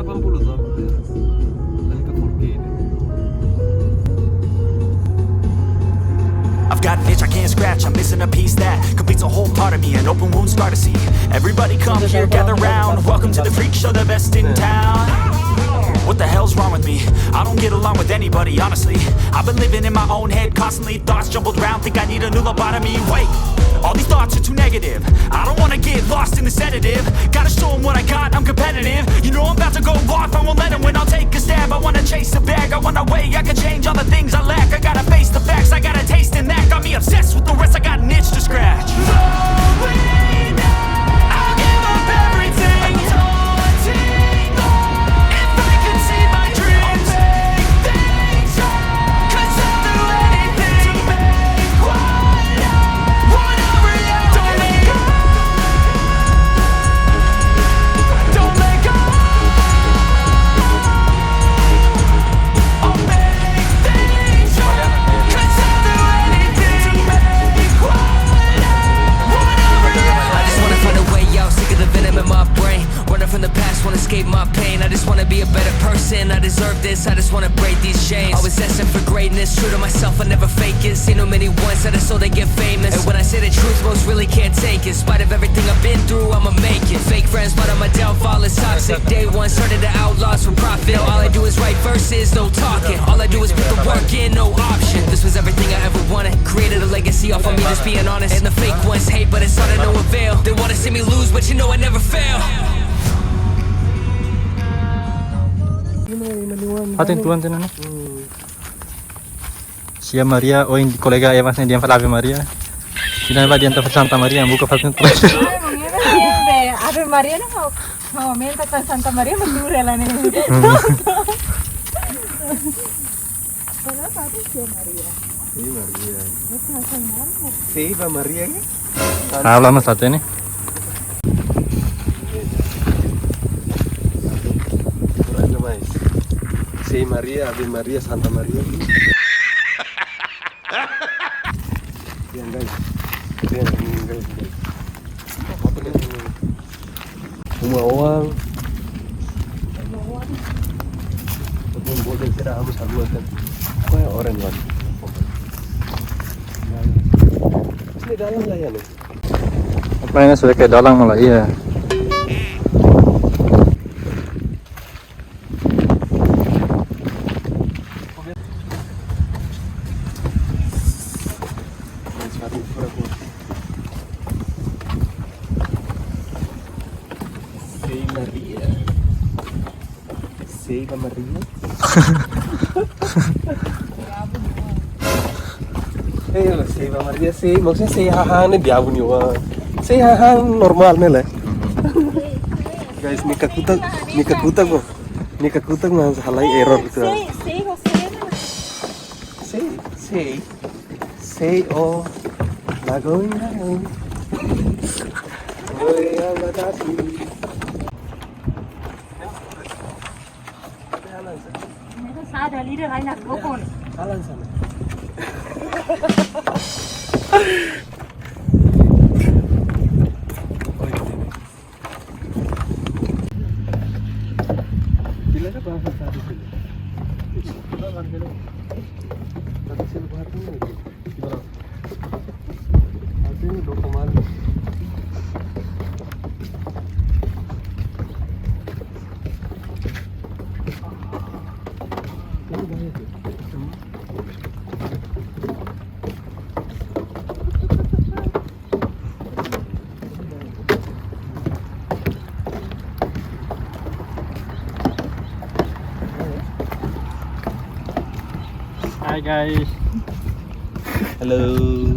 80 tuh aku lihat. Dan ke 4K ini. I've got an itch I can't scratch, I'm missing a piece that completes a whole part of me, an open wound scar to see. Everybody come here, gather round, welcome to the freak show, the best in town. What the hell's wrong with me? I don't get along with anybody, honestly. I've been living in my own head constantly, thoughts jumbled around, think I need a new lobotomy. Wait, all these thoughts are too negative, I don't wanna get lost in the sedative. Gotta show them what I got, I'm competitive. You know I'm about to go off, I won't let them win, I'll take a stab. I wanna chase a bag, I wanna weigh, I can change all the things I lack. I gotta face the facts, I got a taste in that. Got me obsessed with the rest, I got an itch to scratch. No way now, I'll give up everything. I'm taunting if I can see my dreams. I'll make things right, 'cause I'll do anything to make what a reality. Don't let go, don't let go. I'll make things right, 'cause I'll do anything to make what a reality. I just wanna find a way out, sick of the venom in my brain. Running from the past, wanna escape my pain. I just wanna be a better person, I deserve this. I just wanna break these chains. Always asking for greatness, true to myself, I never fake it. Seen no many ones that are so they get famous. And when I say the truth, most really can't take it. In spite of everything I've been through, I'ma make it. Fake friends, but on my downfall is toxic. Day one, started to outlaws for profit. Now all I do is write verses, no talking. All I do is put the work in, no option. This was everything I ever wanted. Created a legacy off of me, just being honest. And the fake ones hate, but it's all to no avail. They wanna see me lose, but you know I never fail. Fatin tuan sana. Sia Maria, oh ini kolega ya masnya dia Ave Maria. Sina ba dia Santa Maria buka Fatin tuan. Ave Maria no momento con Santa Maria Madura la nene. Save Maria ini. Habla más satu ini. Furak demais. Save Maria, Ave Maria, Santa Maria. Yan guys. Yan guys. Apa nih? Semua uang. Betul boleh kira habis haluan. Kau yang orang kan. Ini dalam lah ya nih. Apa ini sudah kayak dalang malah iya. Save Maria. Save Maria sih, maksudnya sih hahan dia bunyi wah. Sih hahan normal nih lah. Guys, nikah kutak mah halai error gitu. Say oh lagoin. Oh ya tasi. Ada lidah lain nak gopon. Jalan sana. Bila ka bahasa tadi sini. Tadi sini bahasa ni. Gimana? Ini dokumen. Hai guys. Halo.